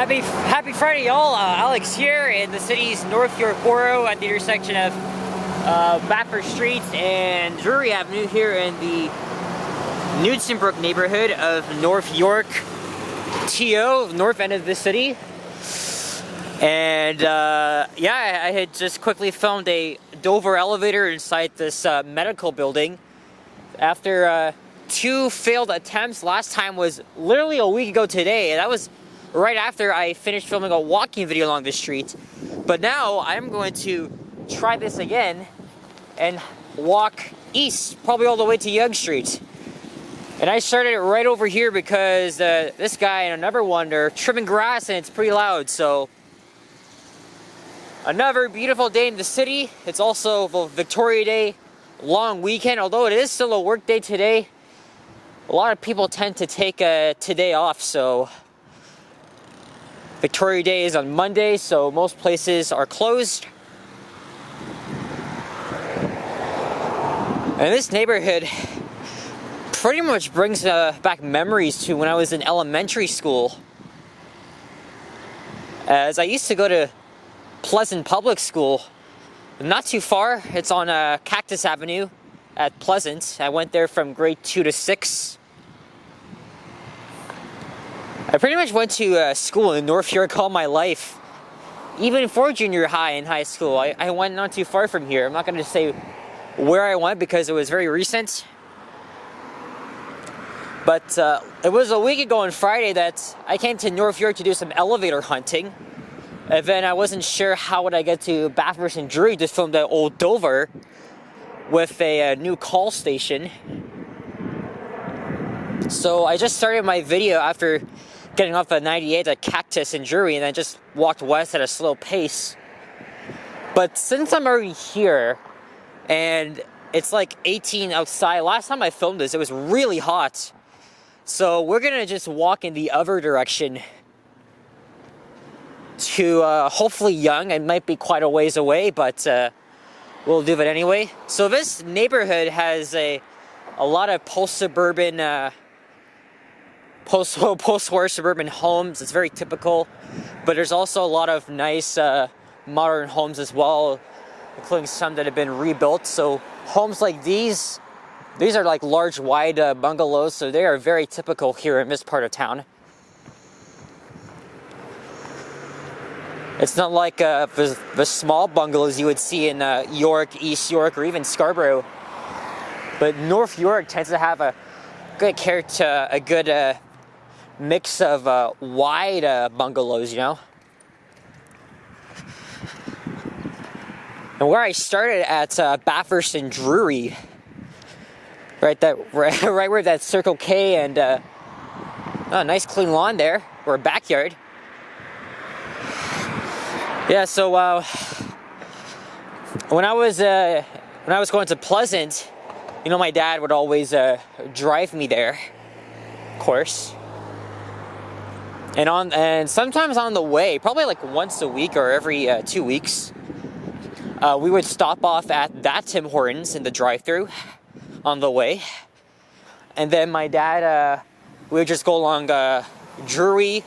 Happy Friday, y'all. Alex here in the city's North York borough at the intersection of Bathurst Street and Drewry Avenue here in the Newtonbrook neighborhood of North York, TO, north end of the city. And yeah, I had just quickly filmed a Dover elevator inside this medical building after 2 failed attempts. Last time was literally a week ago today, and that was right after I finished filming a walking video along the street. But now I'm going to try this again and walk east, probably all the way to Yonge Street. And I started it right over here because this guy and another one, they're trimming grass and it's pretty loud. So another beautiful day in the city. It's also Victoria Day, long weekend, although it is still a work day today. A lot of people tend to take today off, so Victoria Day is on Monday, so most places are closed. And this neighborhood pretty much brings back memories to when I was in elementary school, as I used to go to Pleasant Public School, not too far. It's on Cactus Avenue at Pleasant. I went there from grade 2 to 6. I pretty much went to school in North York all my life. Even for junior high and high school, I went not too far from here. I'm not going to say where I went because it was very recent. But it was a week ago on Friday that I came to North York to do some elevator hunting. And then I wasn't sure how would I get to Bathurst and Drewry to film the old Dover with a new call station. So I just started my video after getting off the 98 at Cactus and Drewry, and I just walked west at a slow pace. But since I'm already here and it's like 18 outside, last time I filmed this it was really hot. So we're gonna just walk in the other direction to hopefully Yonge. It might be quite a ways away, but we'll do it anyway. So this neighborhood has a lot of post-suburban post-war suburban homes. It's very typical, but there's also a lot of nice modern homes as well, including some that have been rebuilt. So homes like these are like large, wide bungalows, so they are very typical here in this part of town. It's not like the small bungalows you would see in York, East York, or even Scarborough, but North York tends to have a good character, a good mix of wide bungalows, you know. And where I started at Bathurst and Drewry, right where that Circle K and oh, nice clean lawn there, or a backyard. Yeah, so when I was going to Pleasant, you know, my dad would always drive me there, of course. And sometimes on the way, probably like once a week or every 2 weeks, we would stop off at that Tim Hortons in the drive-thru on the way. And then my dad, we would just go along Drewry,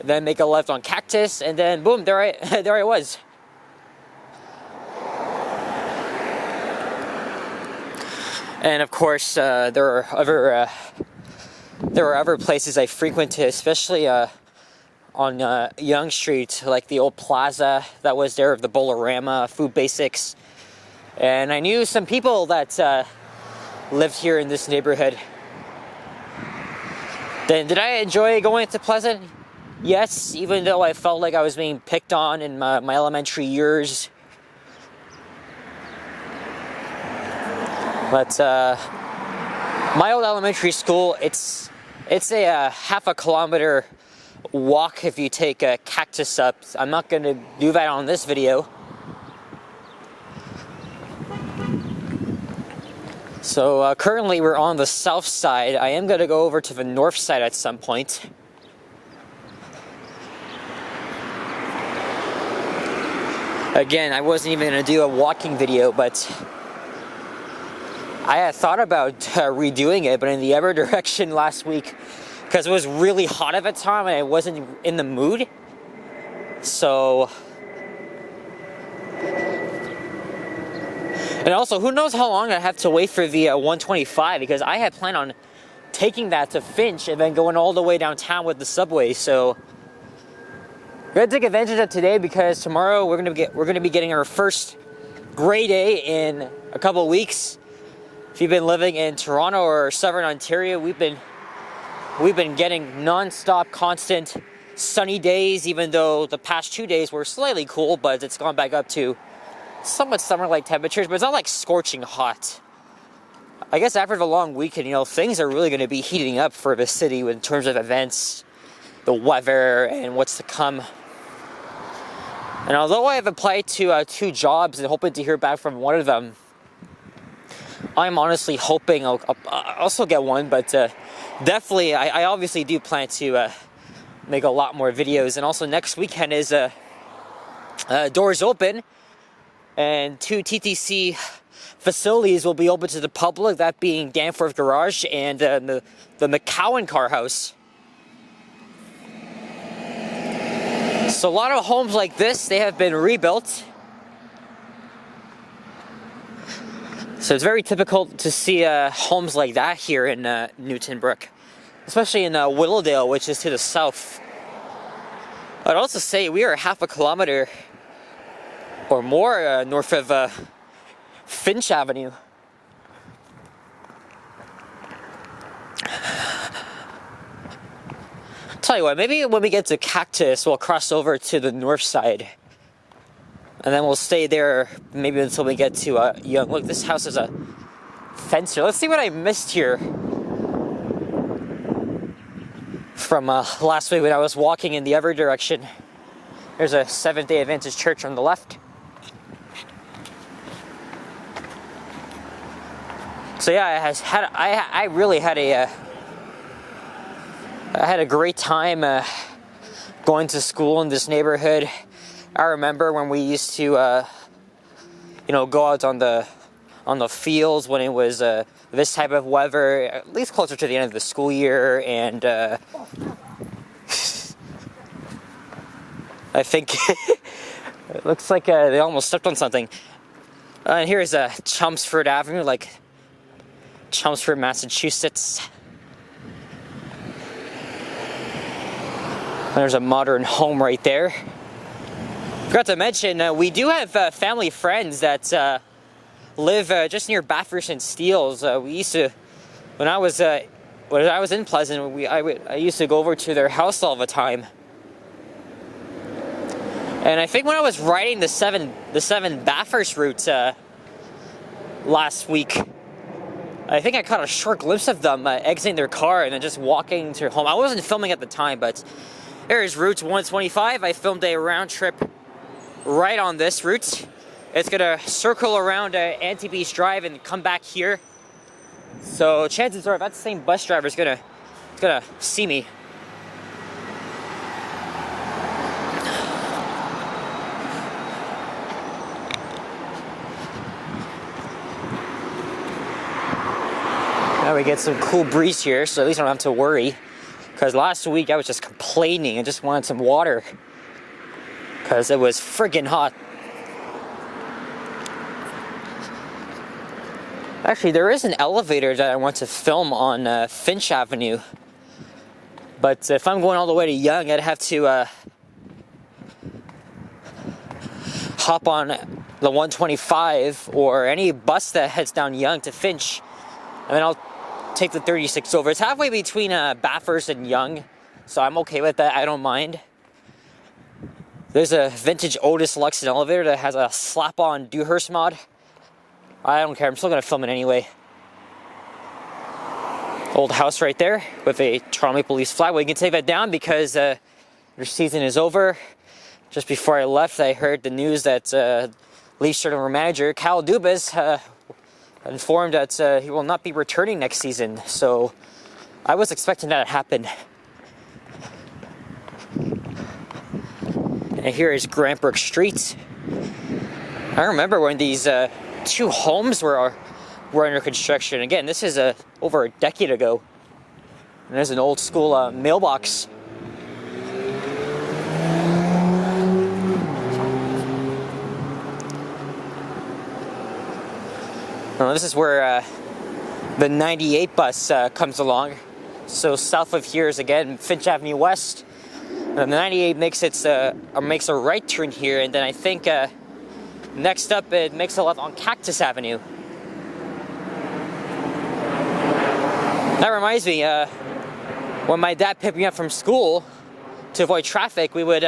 then make a left on Cactus, and then boom, there I was. And of course, there are other places I frequented, especially on Yonge Street, like the old plaza that was there of the Bolorama, Food Basics. And I knew some people that lived here in this neighborhood. Then did I enjoy going to Pleasant? Yes, even though I felt like I was being picked on in my elementary years. But my old elementary school, it's a half a kilometer walk if you take a Cactus up. I'm not going to do that on this video. So currently we're on the south side. I am going to go over to the north side at some point. Again, I wasn't even going to do a walking video, but I had thought about redoing it, but in the other direction last week, because it was really hot at the time and I wasn't in the mood. So, and also, who knows how long I have to wait for the 125, because I had planned on taking that to Finch and then going all the way downtown with the subway. So we're gonna take advantage of today, because tomorrow we're gonna be getting our first gray day in a couple of weeks. If you've been living in Toronto or Southern Ontario, we've been getting non-stop, constant sunny days, even though the past 2 days were slightly cool, but it's gone back up to somewhat summer-like temperatures, but it's not like scorching hot. I guess after the long weekend, things are really going to be heating up for the city in terms of events, the weather, and what's to come. And although I have applied to 2 jobs and hoping to hear back from one of them, I'm honestly hoping I'll also get one, but definitely, I obviously do plan to make a lot more videos. And also next weekend is doors open, and 2 TTC facilities will be open to the public, that being Danforth Garage and the McCowan Car House. So a lot of homes like this, they have been rebuilt. So it's very typical to see homes like that here in Newtonbrook, especially in Willowdale, which is to the south. I'd also say we are half a kilometer or more north of Finch Avenue. Tell you what, maybe when we get to Cactus, we'll cross over to the north side. And then we'll stay there maybe until we get to Young. Look, this house is a fence here. Let's see what I missed here from last week when I was walking in the other direction. There's a Seventh-day Adventist church on the left. So yeah, I really had a great time going to school in this neighborhood. I remember when we used to, go out on the fields when it was this type of weather, at least closer to the end of the school year, and I think it looks like they almost stepped on something. And here's Chelmsford Avenue, like Chelmsford, Massachusetts. And there's a modern home right there. Forgot to mention, we do have family friends that live just near Bathurst and Steeles. We used to, when I was in Pleasant, I used to go over to their house all the time. And I think when I was riding the 7 Bathurst route last week, I think I caught a short glimpse of them exiting their car and then just walking to home. I wasn't filming at the time, but there's Route 125. I filmed a round trip right on this route. It's gonna circle around Anti-Beach Drive and come back here. So chances are that same bus driver is gonna see me. Now we get some cool breeze here, so at least I don't have to worry. Because last week I was just complaining and just wanted some water, because it was friggin' hot. Actually, there is an elevator that I want to film on Finch Avenue. But if I'm going all the way to Yonge, I'd have to hop on the 125 or any bus that heads down Yonge to Finch. And then I'll take the 36 over. It's halfway between Bathurst and Yonge, so I'm okay with that. I don't mind. There's a vintage Otis Luxon elevator that has a slap-on Dewhurst mod. I don't care. I'm still going to film it anyway. Old house right there with a Toronto Maple Leafs flag. Well, you can take that down because their season is over. Just before I left, I heard the news that Leafs general manager Kyle Dubas informed that he will not be returning next season. So I was expecting that to happen. And here is Grantbrook Street. I remember when these 2 homes were under construction. Again, this is over a decade ago. And there's an old school mailbox. Now, this is where the 98 bus comes along. So south of here is again Finch Avenue West. And the 98 makes makes a right turn here, and then I think next up it makes a left on Cactus Avenue. That reminds me, when my dad picked me up from school to avoid traffic, we would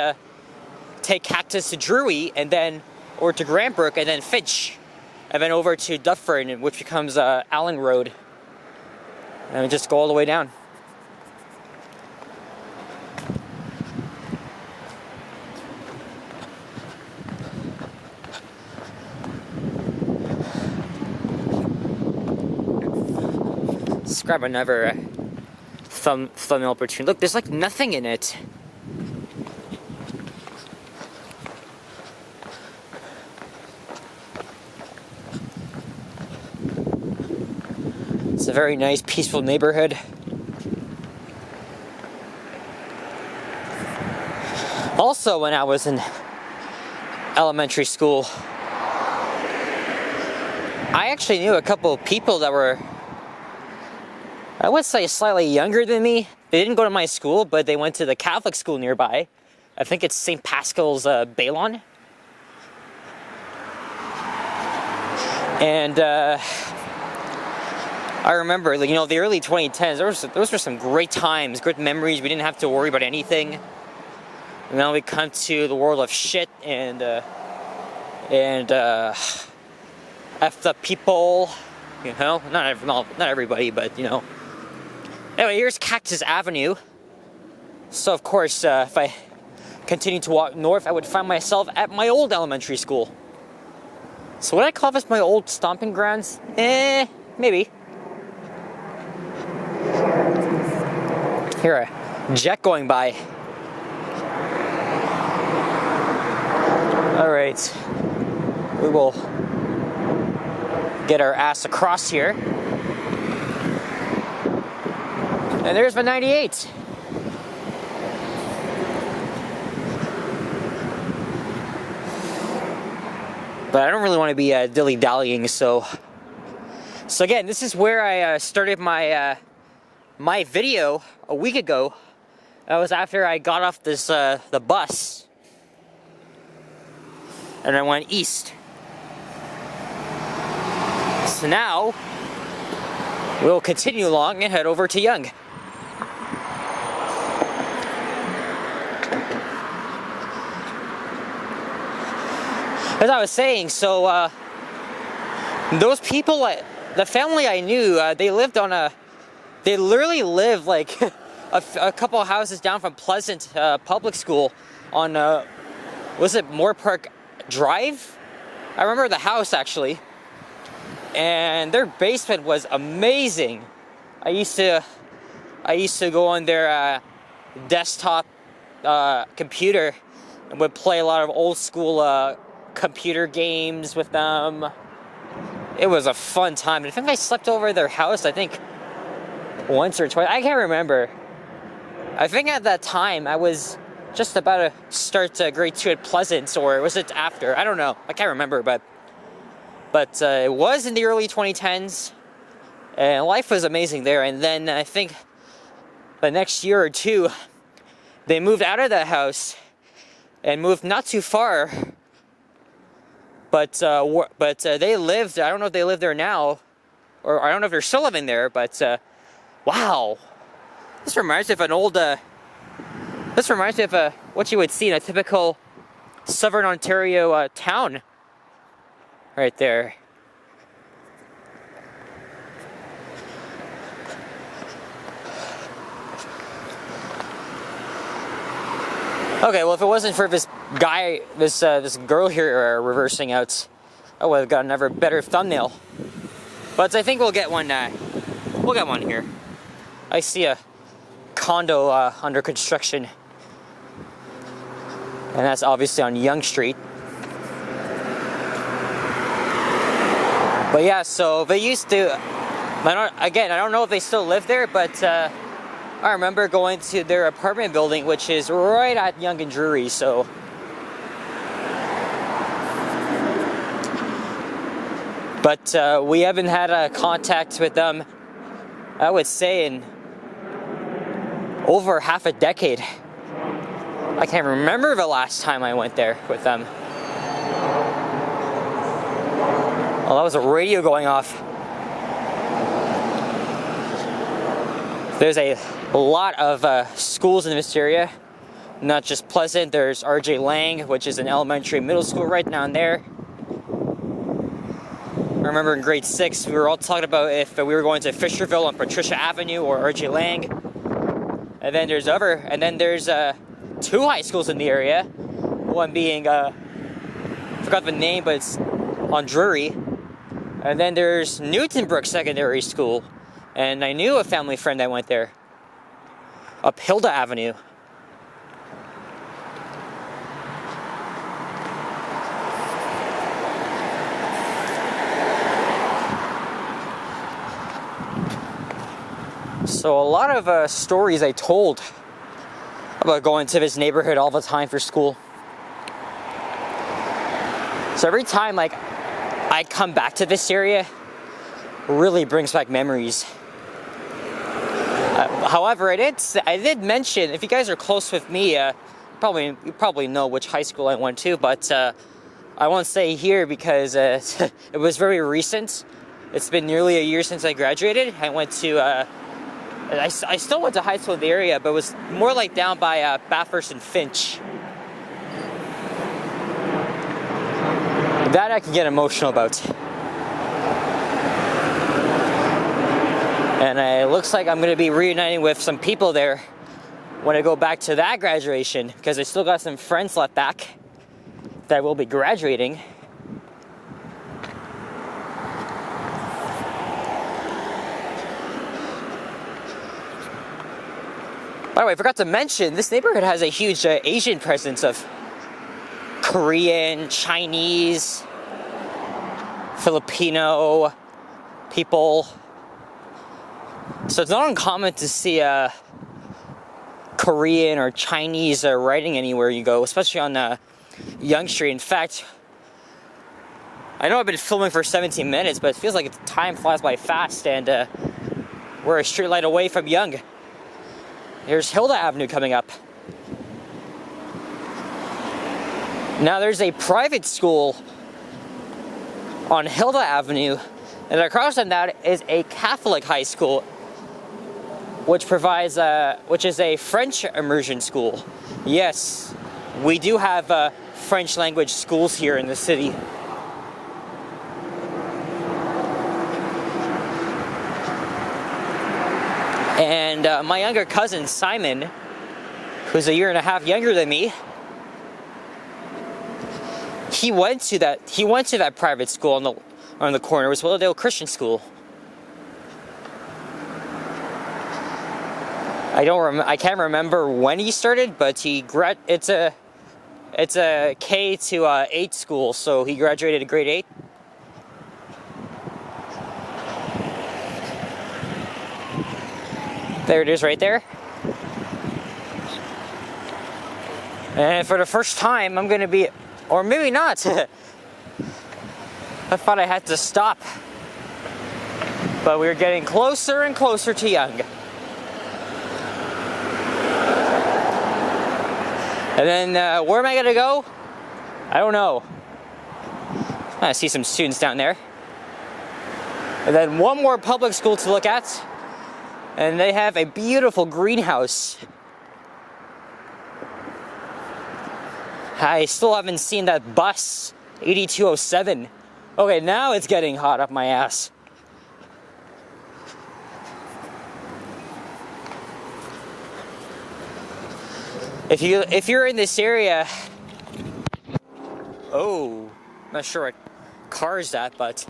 take Cactus to Drewry, and then or to Newtonbrook, and then Finch, and then over to Dufferin, which becomes Allen Road, and we just go all the way down. Let's grab another thumbnail opportunity. Look, there's like nothing in it. It's a very nice, peaceful neighborhood. Also, when I was in elementary school, I actually knew a couple of people that were, I would say, slightly younger than me. They didn't go to my school, but they went to the Catholic school nearby. I think it's St. Pascal's Baylon. And I remember, you know, the early 2010s, those were some great times, great memories. We didn't have to worry about anything. And now we come to the world of shit and effed up people, you know, not everybody, but you know. Anyway, here's Cactus Avenue. So of course, if I continue to walk north, I would find myself at my old elementary school. So would I call this my old stomping grounds? Maybe. Here, a jet going by. All right, we will get our ass across here. And there's the 98. But I don't really want to be dilly-dallying, so again, this is where I started my my video a week ago. That was after I got off this the bus, and I went east. So now we'll continue along and head over to Yonge. As I was saying, so those people, the family I knew, they literally lived like a couple of houses down from Pleasant Public School on, was it Moore Park Drive? I remember the house actually, and their basement was amazing. I used to go on their desktop computer and would play a lot of old school computer games with them. It was a fun time. I think I slept over at their house, I think once or twice. I can't remember. I think at that time I was just about to start grade 2 at Pleasant, or was it after? I don't know. I can't remember, but it was in the early 2010s, and life was amazing there. And then I think the next year or two, they moved out of that house and moved not too far. But they lived, I don't know if they live there now, or I don't know if they're still living there, but wow. This reminds me of an old, this reminds me of what you would see in a typical Southern Ontario town. Right there. Okay, well, if it wasn't for this guy, this girl here reversing out, I would have got another better thumbnail. But I think we'll get one. We'll get one here. I see a condo under construction, and that's obviously on Yonge Street. But yeah, so they used to. I don't know if they still live there, but I remember going to their apartment building, which is right at Yonge and Drewry, so. But we haven't had a contact with them, I would say, in over half a decade. I can't remember the last time I went there with them. Oh, that was a radio going off. There's a lot of schools in this area, not just Pleasant. There's R.J. Lang, which is an elementary middle school right down there. I remember in grade 6, we were all talking about if we were going to Fisherville on Patricia Avenue or R.J. Lang. And then there's 2 high schools in the area. One being, forgot the name, but it's on Drewry. And then there's Newtonbrook Secondary School. And I knew a family friend that went there. Up Hilda Avenue. So a lot of stories I told about going to this neighborhood all the time for school. So every time like I come back to this area, it really brings back memories. However, I did mention, if you guys are close with me, you probably know which high school I went to, but I won't say here because it was very recent. It's been nearly a year since I graduated. I went to I still went to high school in the area, but it was more like down by Bathurst and Finch. That I can get emotional about. And it looks like I'm going to be reuniting with some people there when I go back to that graduation, because I still got some friends left back that will be graduating. By the way, I forgot to mention, this neighborhood has a huge Asian presence of Korean, Chinese, Filipino people. So it's not uncommon to see Korean or Chinese writing anywhere you go, especially on Yonge Street. In fact, I know I've been filming for 17 minutes, but it feels like time flies by fast, and we're a street light away from Yonge. There's Hilda Avenue coming up. Now there's a private school on Hilda Avenue, and across from that is a Catholic high school, which is a French immersion school. Yes, we do have French language schools here in the city. And my younger cousin, Simon, who's a year and a half younger than me, he went to that private school on the corner. It was Willowdale Christian School. I can't remember when he started, but it's a K to 8 school, so he graduated at grade 8. There it is right there. And for the first time, I'm going to be, or maybe not. I thought I had to stop. But we're getting closer and closer to Yonge. And then where am I going to go? I don't know. I see some students down there. And then one more public school to look at. And they have a beautiful greenhouse. I still haven't seen that bus, 8207. Okay, now it's getting hot up my ass. If you're in this area, oh, not sure what car is that, but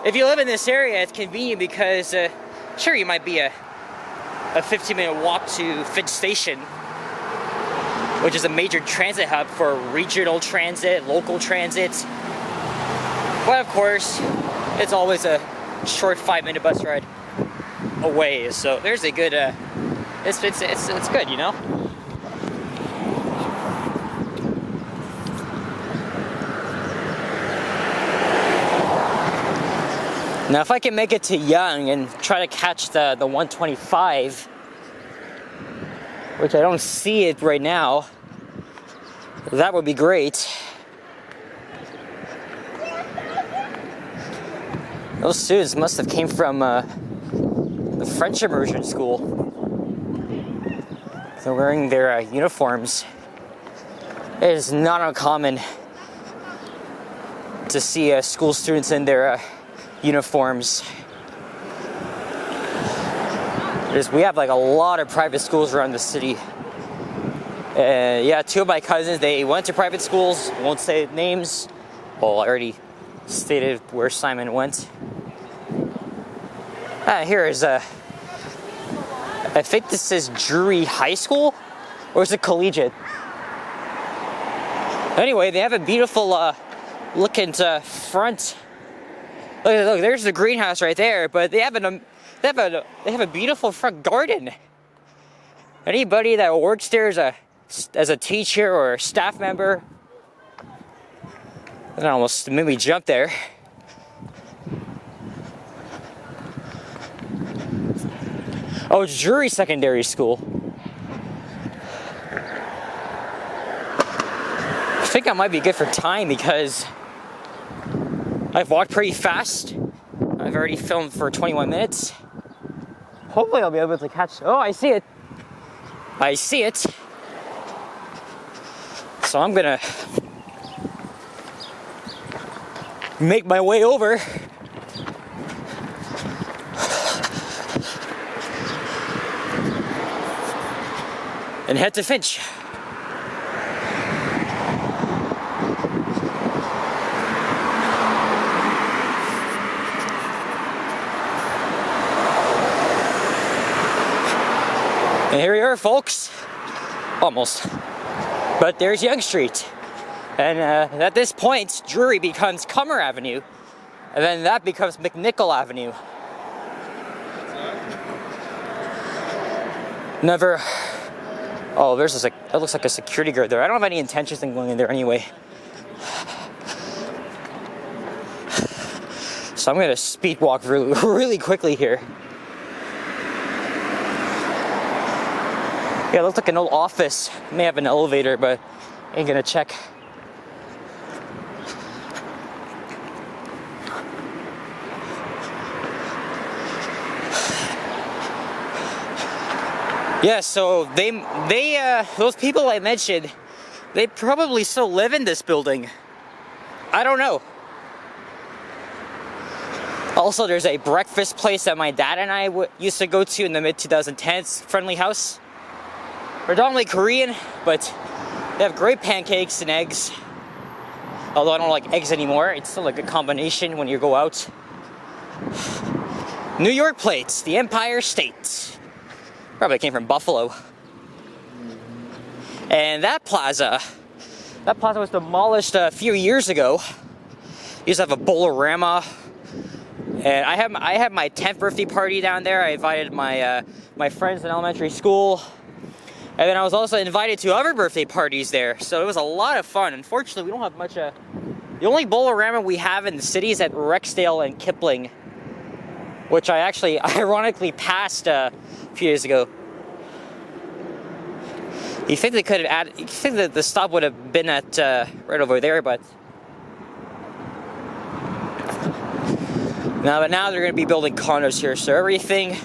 if you live in this area, it's convenient because sure, you might be a 15-minute walk to Finch Station, which is a major transit hub for regional transit, local transit. But of course, it's always a short 5-minute bus ride away. So there's a good it's good, you know. Now, if I can make it to Yonge and try to catch the 125, which I don't see it right now, that would be great. Those students must have came from the French immersion school. They're wearing their uniforms. It is not uncommon to see school students in their uniforms. We have like a lot of private schools around the city. Yeah, two of my cousins, they went to private schools. Won't say names. Well, I already stated where Simon went. Here is I think this is Drewry High School, or is it collegiate? Anyway, they have a beautiful looking front. Look, there's the greenhouse right there, but they have a beautiful front garden. Anybody that works there as a teacher or a staff member, that almost made me jump there. Oh, it's Drewry Secondary School. I think I might be good for time because I've walked pretty fast. I've already filmed for 21 minutes. Hopefully I'll be able to catch... Oh, I see it. I see it. So I'm gonna make my way over. And head to Finch. And here we are, folks. Almost. But there's Yonge Street. And at this point, Drewry becomes Comer Avenue. And then that becomes McNichol Avenue. Never... Oh, there's that looks like a security guard there. I don't have any intentions in going in there anyway. So I'm gonna speed walk really quickly here. Yeah, it looks like an old office. It may have an elevator, but ain't gonna check. Yeah, so those people I mentioned, they probably still live in this building. I don't know. Also, there's a breakfast place that my dad and I used to go to in the mid-2010s, Friendly House. Predominantly Korean, but they have great pancakes and eggs. Although I don't like eggs anymore, it's still a good combination when you go out. New York plates, the Empire State. Probably came from Buffalo. And that plaza was demolished a few years ago. Used to have a Bolorama. And I had my 10th birthday party down there. I invited my friends in elementary school. And then I was also invited to other birthday parties there. So it was a lot of fun. Unfortunately, we don't have much... the only Bolorama we have in the city is at Rexdale and Kipling, which I actually ironically passed a few years ago. You think they could have added... You think that the stop would have been at right over there, but... But now they're going to be building condos here, so everything...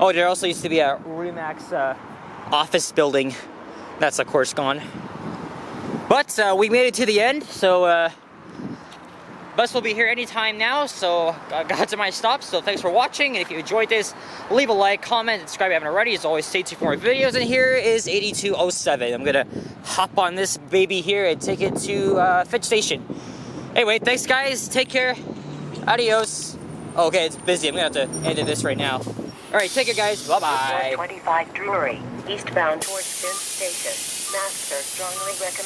Oh, there also used to be a Remax office building. That's, of course, gone. But we made it to the end, so... Bus will be here anytime now, so I got to my stop. So thanks for watching, and if you enjoyed this, leave a like, comment, and subscribe if you haven't already. As always, stay tuned for more videos, and here is 8207. I'm gonna hop on this baby here and take it to Finch Station. Anyway, thanks guys, take care, adios. Okay, it's busy, I'm gonna have to end this right now. Alright, take care guys, bye-bye. 25 Drewry, eastbound towards Finch Station. Master strongly recommend.